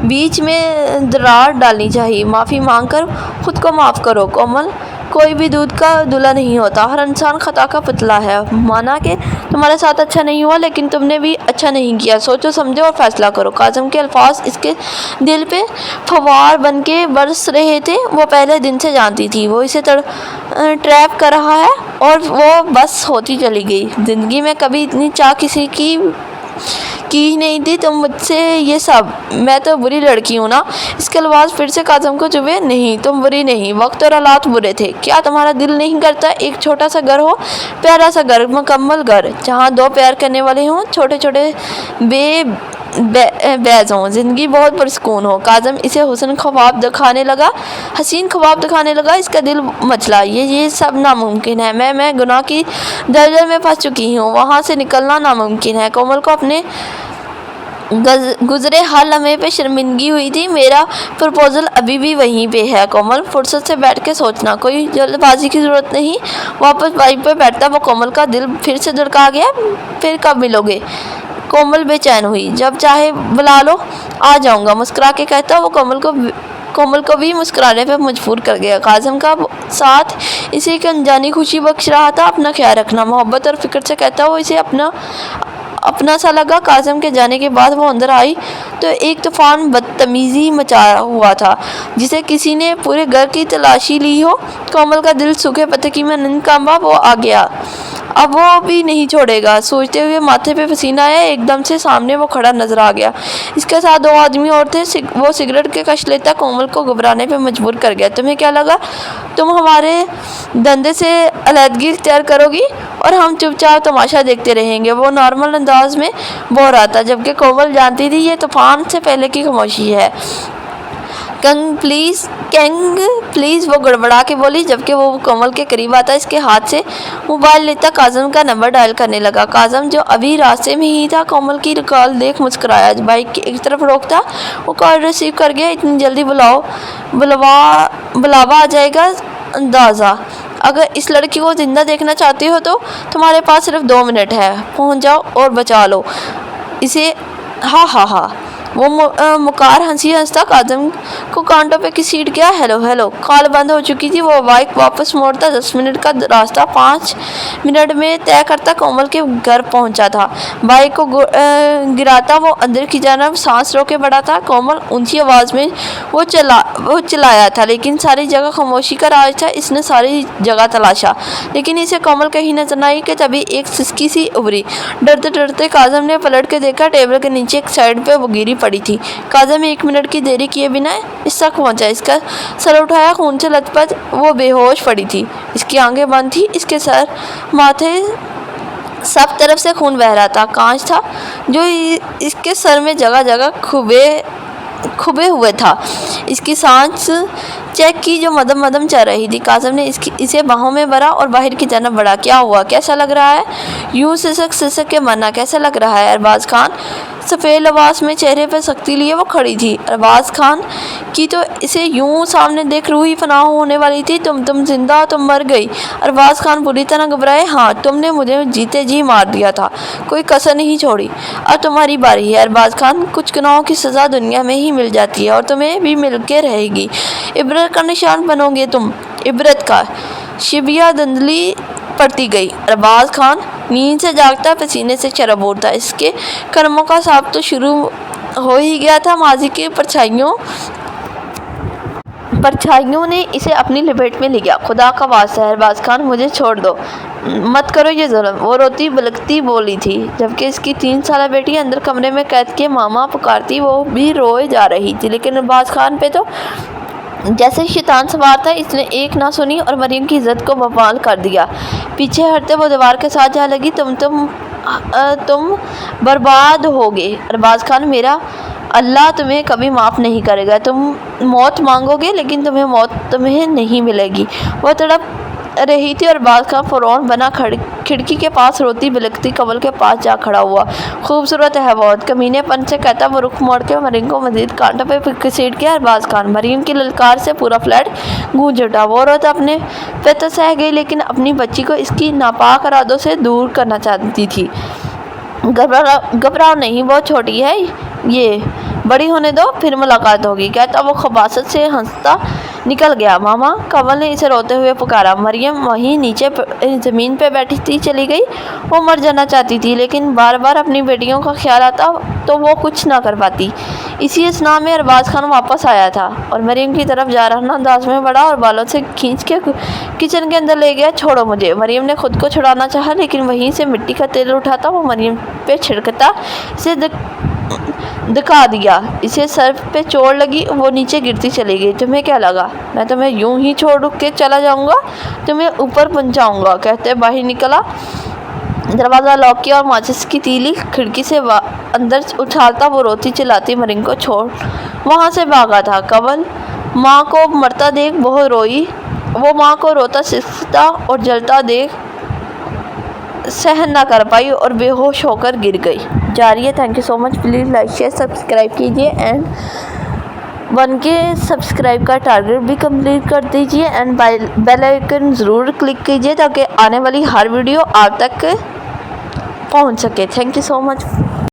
S1: بیچ میں درار ڈالنی چاہیے۔ معافی مانگ کر خود کو معاف کرو۔ کومل، کوئی بھی دودھ کا دلہا نہیں ہوتا، ہر انسان خطا کا پتلا ہے۔ مانا کہ تمہارے ساتھ اچھا نہیں ہوا، لیکن تم نے بھی اچھا نہیں کیا، سوچو سمجھو اور فیصلہ کرو۔ کاظم کے الفاظ اس کے دل پہ فوار بن کے برس رہے تھے۔ وہ پہلے دن سے جانتی تھی وہ اسے ٹریپ کر رہا ہے، اور وہ بس ہوتی چلی گئی۔ زندگی میں کبھی اتنی چاہ کسی کی نہیں تھی۔ تم مجھ سے یہ سب، میں تو بری لڑکی ہوں نا؟ اس کے الفاظ پھر سے کاظم کو چبھے۔ نہیں، تم بری نہیں، وقت اور حالات برے تھے۔ کیا تمہارا دل نہیں کرتا ایک چھوٹا سا گھر ہو، پیارا سا گھر، مکمل گھر، جہاں دو پیار کرنے والے ہوں، چھوٹے چھوٹے بیز ہوں، زندگی بہت پرسکون ہو؟ کاظم اسے حسین خواب دکھانے لگا۔ اس کا دل مچلا۔ یہ سب ناممکن ہے، میں گناہ کی دلدل میں پھنس چکی ہوں، وہاں سے نکلنا ناممکن ہے۔ کومل کو اپنے گزرے ہر لمحے پہ شرمندگی ہوئی تھی۔ میرا پرپوزل ابھی بھی وہیں پہ ہے کومل، فرصت سے بیٹھ کے سوچنا، کوئی جلد بازی کی ضرورت نہیں۔ واپس بائک پہ بیٹھتا وہ کومل کا دل پھر سے دھڑکا گیا۔ پھر کب ملو گے؟ کومل بے چین ہوئی۔ جب چاہے بلا لو، آ جاؤں گا، مسکرا کے کہتا وہ کومل کو بھی مسکرانے پہ مجبور کر گیا۔ کاظم کا ساتھ اسے ایک انجانی خوشی بخش رہا تھا۔ اپنا خیال رکھنا، محبت اور فکر سے کہتا وہ اسے अपना सा लगा। काज़म के जाने के बाद वो अंदर आई तो एक तूफान बदतमीज़ी मचाया हुआ था, जिसे किसी ने पूरे घर की तलाशी ली हो। कोमल का दिल सूखे पत्ते की मानंद कांबा। वो आ गया, अब वो भी नहीं छोड़ेगा। सोचते हुए माथे पे पसीना आया। एकदम से सामने वो खड़ा नजर आ गया। इसके साथ 2 आदमी और थे। वो सिगरेट के कश लेता कोमल को घबराने पे मजबूर कर गया। तुम्हें क्या लगा तुम हमारे धंधे से अलहदगी इख्तियार करोगी और हम चुपचाप तमाशा देखते रहेंगे? वो नॉर्मल अंदाज में बोल रहा था, जबकि कोमल जानती थी ये तूफान से पहले की खामोशी है। कंग प्लीज़, वो गड़बड़ा के बोली, जबकि वो कोमल के करीब आता इसके हाथ से मोबाइल लेता काज़म का नंबर डायल करने लगा। काज़म जो अभी रास्ते में ही था कोमल की कॉल देख मुस्कुराया। बाइक की एक तरफ रोकता वो कॉल रिसीव कर गया। इतनी जल्दी बुलावा आ जाएगा अंदाज़ा। अगर इस लड़की को ज़िंदा देखना चाहती हो तो तुम्हारे पास सिर्फ 2 मिनट है, पहुँच जाओ और बचा लो इसे। हा। वो मुकार हंसी हंसता काज़म को कांटों पे घसीट गया। हेलो। कॉल बंद हो चुकी थी। वो बाइक वापस मोड़ता 10 मिनट का रास्ता 5 मिनट में तय करता कोमल के घर पहुंचा था। बाइक को गिराता वो अंदर की जानब सांस रोके बढ़ा था। कोमल ऊंची आवाज़ में वो चिल्लाया था, लेकिन सारी जगह खामोशी का राज था। इसने सारी जगह तलाशा, लेकिन इसे कोमल कहीं नजर नहीं आई कि तभी एक सिसकी सी उभरी। डरते काज़म ने पलट के देखा। टेबल के नीचे एक साइड पे वो गिरी पड़ी थी। काज़म 1 मिनट की देरी किए बिना इस तक पहुंचा। इसका सर उठाया, खून से लथपथ वो बेहोश पड़ी थी। इसकी आंखें बंद थी। इसके सर माथे सब तरफ से खून बह रहा था। कांच था जो इसके सर में जगह जगह खुबे हुए था। इसकी सांस चेक की जो मदम चल रही थी। काज़म ने इसे बाहों में भरा और बाहर की जानब बढ़ा। क्या हुआ? कैसा लग रहा है? यूं सिसक के मरना कैसा लग रहा है? अरबाज खान सफ़ेद लिबास में चेहरे पर सख्ती लिए वो खड़ी थी। अरबाज खान की तो इसे यूं सामने देख रूह ही फना होने वाली थी। तुम जिंदा, तुम मर गई। अरबाज खान बुरी तरह घबराए। हाँ, तुमने मुझे जीते जी मार दिया था, कोई कसर नहीं छोड़ी। अब तुम्हारी बारी है अरबाज खान। कुछ गुनाहों की सज़ा दुनिया में ही मिल जाती है और तुम्हें भी मिल के रहेगी। इबरत का निशान बनोगे तुम, इबरत का। शिबिया धुंधली पड़ती गई। अरबाज खान नींद से जागता, पसीने से चरबोर था। इसके कर्मों का हिसाब तो शुरू हो ही गया था। माजी की परछाइयों ने इसे अपनी लपेट में ले लिया। खुदा का वास्ता है अरबाज खान, मुझे छोड़ दो, मत करो ये जुल्म। वो रोती बिलखती बोली थी, जबकि इसकी 3 साल बेटी अंदर कमरे में कैद के मामा पुकारती वो भी रोए जा रही थी। लेकिन अरबाज खान पे तो जैसे शैतान सवार था। इसने एक ना सुनी और मरियम की इज्जत को बवाल कर दिया। पीछे हटते वो दीवार के साथ जा लगी। तुम बर्बाद होगे अरबाज खान, मेरा अल्लाह तुम्हें कभी माफ़ नहीं करेगा। तुम मौत मांगोगे लेकिन तुम्हें नहीं मिलेगी। वो तड़प रही थी और अरबाज खान फौरन बना खिड़की के पास रोती बिलखती कमल के पास जा खड़ा हुआ। खूबसूरत है बहुत, कमीनेपन से कहता वो रुख मोड़ के मरीम को मजीद कांटों पे घसीट गया। अरबाज खान मरीम की ललकार से पूरा फ्लैट गूंज उठा। वो रोता अपने पे तो सह गई, लेकिन अपनी बच्ची को इसकी नापाक इरादों से दूर करना चाहती थी। घबराओ नहीं, बहुत छोटी है ये, बड़ी होने दो फिर मुलाकात होगी, कहता वो खबासत से हंसता निकल गया। मामा, कमल ने इसे रोते हुए पुकारा। मरियम वहीं नीचे ज़मीन पे बैठी थी चली गई। वो मर जाना चाहती थी, लेकिन बार बार अपनी बेटियों का ख्याल आता तो वो कुछ ना कर पाती। इसी असना में अरबाज खान वापस आया था और मरियम की तरफ जा रहा अंदाज में बढ़ा और बालों से खींच के किचन के अंदर ले गया। छोड़ो मुझे। मरियम ने खुद को छुड़ाना चाहा, लेकिन वहीं से मिट्टी का तेल उठाता वो मरियम पे छिड़कता इसे दिखा दिया। इसे सर पे चोट लगी, वो नीचे गिरती चली गई। तुम्हें क्या लगा मैं तुम्हें यूं ही छोड़ के चला जाऊंगा? तुम्हें ऊपर पहुंचाऊंगा, कहते बाहर निकला। दरवाज़ा लॉक किया और माचिस की तीली खिड़की से अंदर उछालता वो रोती चिल्लाती मरियम को छोड़ वहाँ से भागा था। कमल माँ को मरता देख बहुत रोई। वो माँ को रोता सिसकता और जलता देख सहन ना कर पाई और बेहोश होकर गिर गई। जा रही है। Thank you so much. Please like share subscribe कीजिए एंड 1 के सब्सक्राइब का टारगेट भी कंप्लीट कर दीजिए एंड बेल आइकन ज़रूर क्लिक कीजिए ताकि आने वाली हर वीडियो आप तक पहुंच सके। Thank you so much.